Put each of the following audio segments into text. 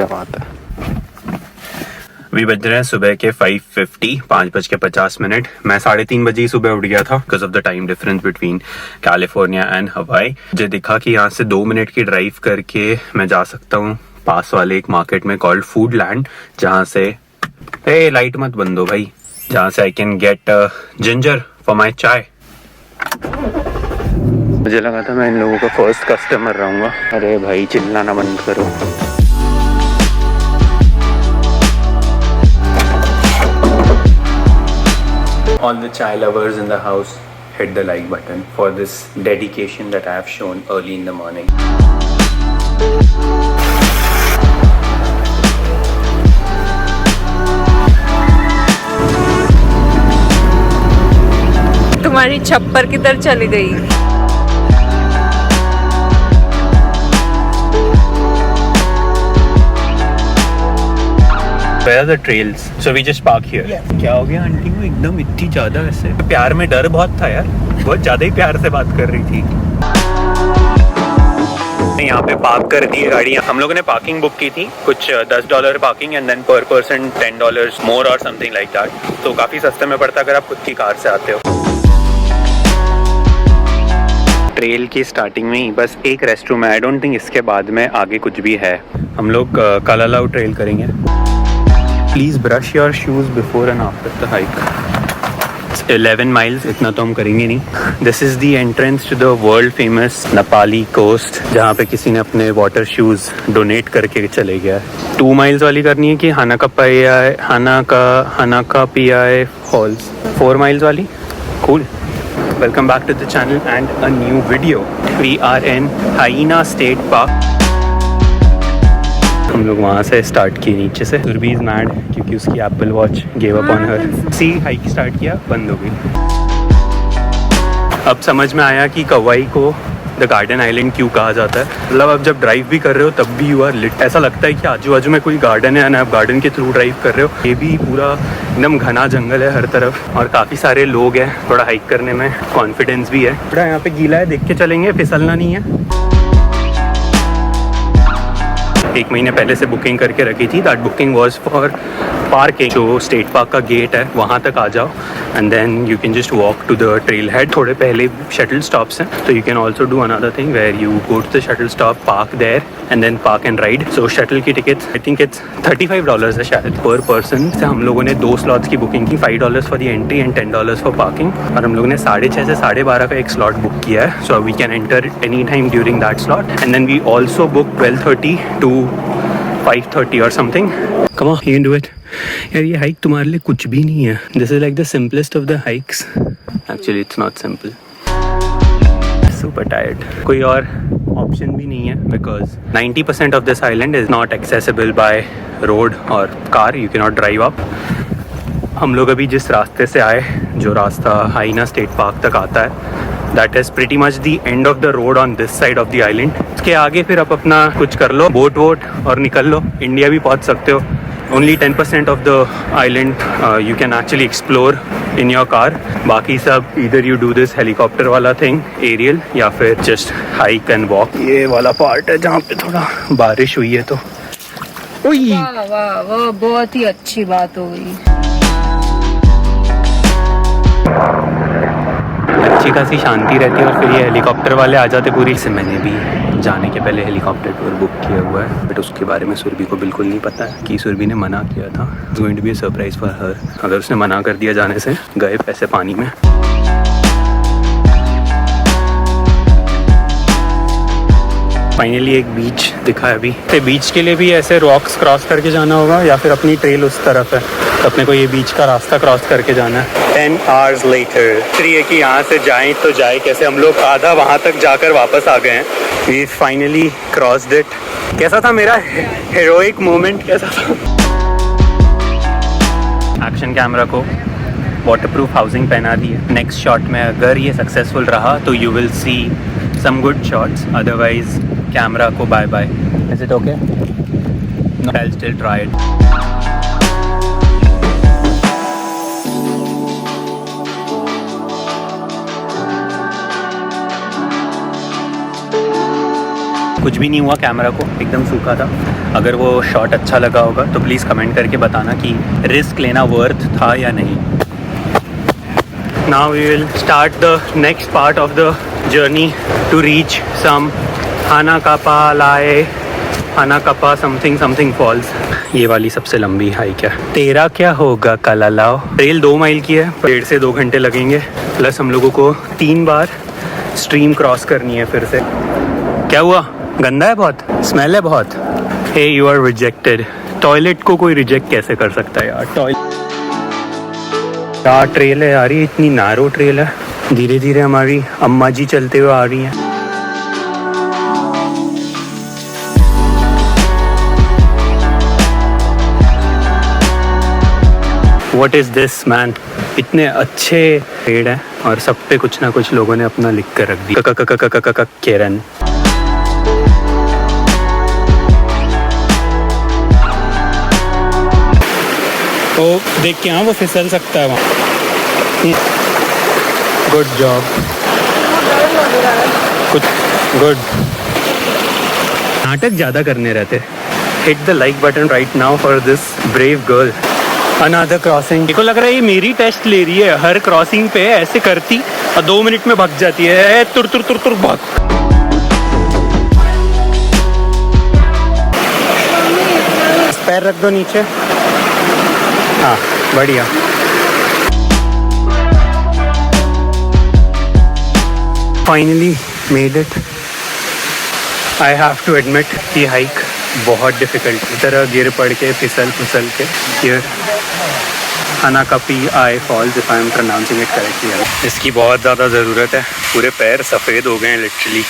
क्या बात है। अभी बज रहे हैं सुबह के 5:50, 5:50। मैं 3:30 बजे ही सुबह उठ गया था because of the time difference between California and हवाई। मुझे दिखा कि यहाँ से 2 मिनट की ड्राइव करके मैं जा सकता हूँ पास वाले एक मार्केट में कॉल्ड फूड लैंड, जहाँ से लाइट मत बंद हो भाई, जहाँ से I can get ginger for my चाय। मुझे लगा था मैं इन लोगों का फर्स्ट कस्टमर रहूंगा। अरे भाई चिल्लाना बंद करो। All the chai lovers in the house, hit the like button for this dedication that I have shown early in the morning. तुम्हारी छप्पर किधर चली गई? Where are the trails? So we just park here. Yeah. क्या हो गया aunty को एकदम इतनी ज्यादा ऐसे प्यार में डर बहुत था यार, बहुत ज्यादा ही प्यार से बात कर रही थी। यहाँ पे पार्क कर दी गाड़ी। हम लोगों ने पार्किंग बुक की थी, कुछ $10 पार्किंग एंड देन पर पर्सन $10 मोर और समथिंग लाइक दैट। तो काफी सस्ते में पड़ता अगर आप खुद की कार से आते हो। ट्रेल की स्टार्टिंग में ही बस एक रेस्ट रूम है। आई डोंट थिंक इसके बाद में आगे कुछ भी है। हम लोग कालालाउ ट्रेल करेंगे। Please brush your shoes before and after the hike. 11 miles, इतना तो हम करेंगे नहीं। This is the entrance to the world famous Na Pali coast, जहाँ पे किसी ने अपने वाटर शूज डोनेट करके चले गया है। 2 माइल्स वाली करनी है कि हानाका पियाए फॉल्स 4 माइल्स वाली। Cool. Welcome back to the channel and a new video. We are in Haina State Park. हम लोग वहाँ से स्टार्ट किए नीचे से। सुरभि इज मैड क्योंकि उसकी Apple Watch gave up on her. सी हाइक स्टार्ट किया, बंद हो गई। अब समझ में आया कि कौवाई को द गार्डन आइलैंड क्यों कहा जाता है। मतलब अब जब ड्राइव भी कर रहे हो तब भी यू आर लिट, ऐसा लगता है कि आजू बाजू में कोई गार्डन है ना, आप गार्डन के थ्रू ड्राइव कर रहे हो। ये भी पूरा एकदम घना जंगल है हर तरफ और काफ़ी सारे लोग हैं। थोड़ा हाइक करने में कॉन्फिडेंस भी है। थोड़ा यहाँ पे गीला है, देख के चलेंगे, फिसलना नहीं है। 1 महीने पहले से बुकिंग करके रखी थी। That booking was for parking. जो स्टेट पार्क का गेट है वहाँ तक आ जाओ and then you can just walk to the trail head. थोड़े पहले शटल स्टॉप्स हैं, तो you can also do another thing where you go to the shuttle stop, park there and then park and ride. So shuttle की ticket I think it's $35 है शायद पर person. से हम लोगों ने 2 स्लॉट्स की बुकिंग की, $5 for the entry and $10 for parking. और हम लोगों ने 6:30 से 12:30 का एक स्लॉट बुक किया है। So we can enter any time during that slot and then we also book 12:30 to 5:30 or something. Come on, you can do it. यार ये हाइक तुम्हारे लिए कुछ भी नहीं है। This is like the simplest of the hikes. Actually, it's not simple. Super tired. कोई और ऑप्शन भी नहीं है because 90% of this island is not accessible by road or car. You cannot drive up. हम लोग अभी जिस रास्ते से आए, जो रास्ता हाइना स्टेट पार्क तक आता है, that is pretty much the end of the road on this side of the island. इसके आगे फिर आप अपना कुछ कर लो, बोट वोट और निकल लो, इंडिया भी पहुंच सकते हो। Only 10% of the island you can actually explore in your car. बाकी सब either you do this helicopter वाला thing, aerial, या फिर just hike and walk. ये वाला part है जहाँ पे थोड़ा बारिश हुई है तो वाह वाह वाह, बहुत ही अच्छी बात हो गई। अच्छी खासी शांति रहती है और फिर ये हेलीकॉप्टर वाले आ जाते पूरी से। मैंने भी जाने के पहले हेलीकॉप्टर टूर बुक किया हुआ है, बट उसके बारे में सुरभि को बिल्कुल नहीं पता है कि सुरभि ने मना किया था। It's going to be a surprise for her. अगर उसने मना कर दिया जाने से, गए पैसे पानी में। फाइनली एक बीच दिखा है। अभी तो बीच के लिए भी ऐसे रॉक्स क्रॉस करके जाना होगा या फिर अपनी ट्रेल उस तरफ है, तो अपने को ये बीच का रास्ता क्रॉस करके जाना है। 10 hours later, फिर ये कि यहाँ से जाएं तो जाए कैसे। हम लोग आधा वहाँ तक जाकर वापस आ गए हैं। We finally crossed it. कैसा था मेरा heroic moment? कैसा था? एक्शन कैमरा को वाटरप्रूफ हाउसिंग पहना दी है। नेक्स्ट शॉट में अगर ये सक्सेसफुल रहा तो you will see some good shots, otherwise camera को bye bye. Is it okay? No, I will still try it. कुछ भी नहीं हुआ कैमरा को, एकदम सूखा था। अगर वो शॉट अच्छा लगा होगा तो प्लीज़ कमेंट करके बताना कि रिस्क लेना वर्थ था या नहीं। Now we will start the next part of the journey to reach some Hanakapa something falls. ये वाली सबसे लंबी हाइक है। तेरा क्या होगा कलालाओ। ट्रेल 2 माइल की है, 1.5 से 2 घंटे लगेंगे, प्लस हम लोगों को 3 बार स्ट्रीम क्रॉस करनी है फिर से। क्या हुआ? गंदा है बहुत, स्मेल है बहुत। हे यू आर रिजेक्टेड। टॉयलेट को कोई रिजेक्ट कैसे कर सकता है यार। क्या ट्रेल है यार, ये इतनी नैरो ट्रेल है। धीरे धीरे हमारी अम्मा जी चलते हुए आ रही हैं। What is this man? इतने अच्छे पेड़ हैं और सब पे कुछ ना कुछ लोगों ने अपना लिख कर रख दिया। केरन। तो देख के हाँ, वो फिसल सकता है वहाँ। Good job. कुछ गुड। नाटक ज़्यादा करने रहते। Hit the like button right now for this brave girl. Another crossing. देखो लग रहा है ये मेरी टेस्ट ले रही है। हर क्रॉसिंग पे ऐसे करती और 2 मिनट में भाग जाती है। तुर तुर तुर तुर भाग। पैर रख दो नीचे। हाँ बढ़िया। Finally made it. I have to admit कि हाइक बहुत डिफिकल्ट है। तरह गिर पड़ के फिसल के here Hanakapi I falls, if I am pronouncing it correctly. इसकी बहुत ज़्यादा ज़रूरत है। पूरे पैर सफ़ेद हो गए हैं लिटरली।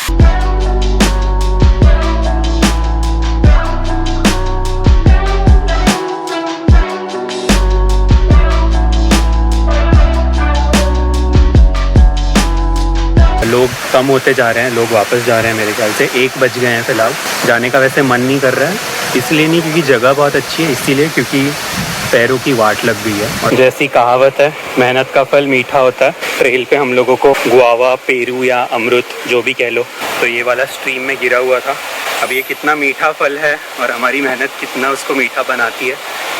लोग कम होते जा रहे हैं, लोग वापस जा रहे हैं। मेरे ख्याल से 1 बज गए हैं फ़िलहाल। जाने का वैसे मन नहीं कर रहा है, इसलिए नहीं क्योंकि जगह बहुत अच्छी है, इसीलिए क्योंकि पैरों की वाट लग गई है। और जैसी कहावत है, मेहनत का फल मीठा होता है। ट्रेल पे हम लोगों को गुआवा, पेरू या अमरुद जो भी कह लो, तो ये वाला स्ट्रीम में गिरा हुआ था। अब ये कितना मीठा फल है और हमारी मेहनत कितना उसको मीठा बनाती है,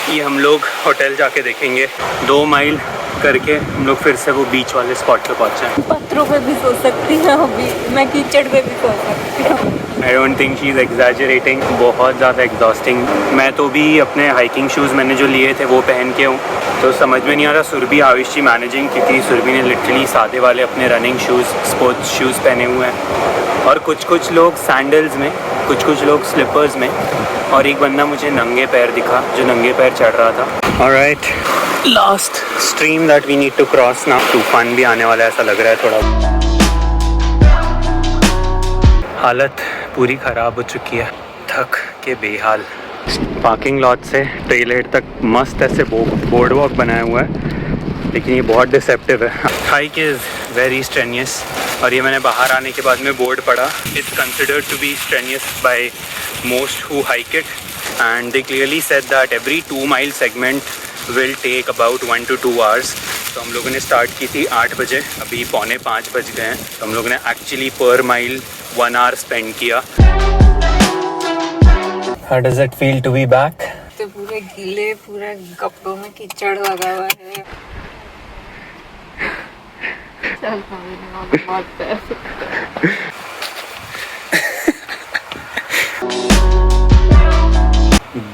ये हम लोग होटल जाके देखेंगे। 2 माइल करके हम लोग फिर से वो बीच वाले स्पॉट पे पहुँचे। पत्थरों पे भी सो सकती है अभी, मैं कीचड़ पे भी सो सकती हूँ। I don't think she is exaggerating. बहुत ज़्यादा एग्जॉस्टिंग। मैं तो भी अपने हाइकिंग शूज़ मैंने जो लिए थे वो पहन के हूँ, तो समझ में नहीं आ रहा Surabhi how is she managing, क्योंकि सुरभि ने लिटरली सादे वाले अपने रनिंग शूज़, स्पोर्ट्स शूज़ पहने हुए हैं और कुछ लोग सैंडल्स में, कुछ लोग स्लिपर्स में, और एक बंदा मुझे नंगे पैर दिखा जो नंगे पैर चढ़ रहा था। Alright, last stream that we need to cross now. तूफान भी आने वाला है ऐसा लग रहा है थोड़ा। हालत पूरी ख़राब हो चुकी है, थक के बेहाल। पार्किंग लॉट से ट्रेल हेड तक मस्त ऐसे बोर्ड वॉक बनाया हुआ है, लेकिन ये बहुत डिसेप्टिव है। हाइक इज़ वेरी स्ट्रेनियस, और ये मैंने बाहर आने के बाद में बोर्ड पढ़ा, it's considered to be strenuous by most who hike it, and they clearly said that every 2 mile segment will take about 1 to 2 hours। तो हम लोगों ने स्टार्ट की थी 8 बजे, अभी 4:45 बज गए हैं, तो हम लोगों ने actually per mile 1 hour spend किया। How does it feel to be back? तो पूरे गीले, पूरे कपड़ों में कीचड़ लगा हुआ है। चल बहुत पैर।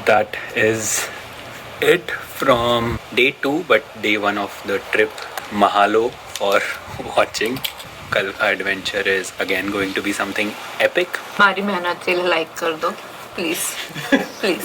That is it from day 2, but day 1 of the trip. Mahalo for watching. कल का adventure is again going to be something epic. हमारी मेहनत से लाइक कर दो प्लीज प्लीज।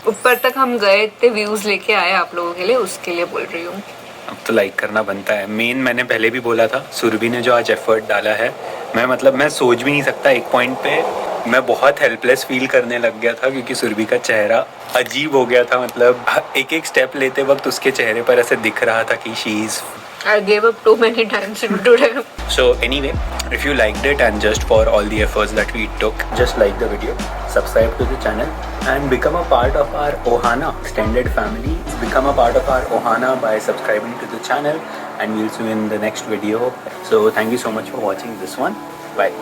ऊपर तक हम गए थे, व्यूज लेके आए आप लोगों के लिए, उसके लिए बोल रही हूँ। अब तो लाइक करना बनता है। मेन मैंने पहले भी बोला था, सुरभि ने जो आज एफर्ट डाला है, मैं सोच भी नहीं सकता। एक पॉइंट पे मैं बहुत हेल्पलेस फील करने लग गया था, क्योंकि सुरभि का चेहरा अजीब हो गया था। मतलब एक स्टेप लेते वक्त उसके चेहरे पर ऐसे दिख रहा था कि she is I gave up too many times today. So anyway, if you liked it and just for all the efforts that we took, just like the video, subscribe to the channel and become a part of our Ohana extended family. Become a part of our Ohana by subscribing to the channel, and we'll see you in the next video. So thank you so much for watching this one. Bye.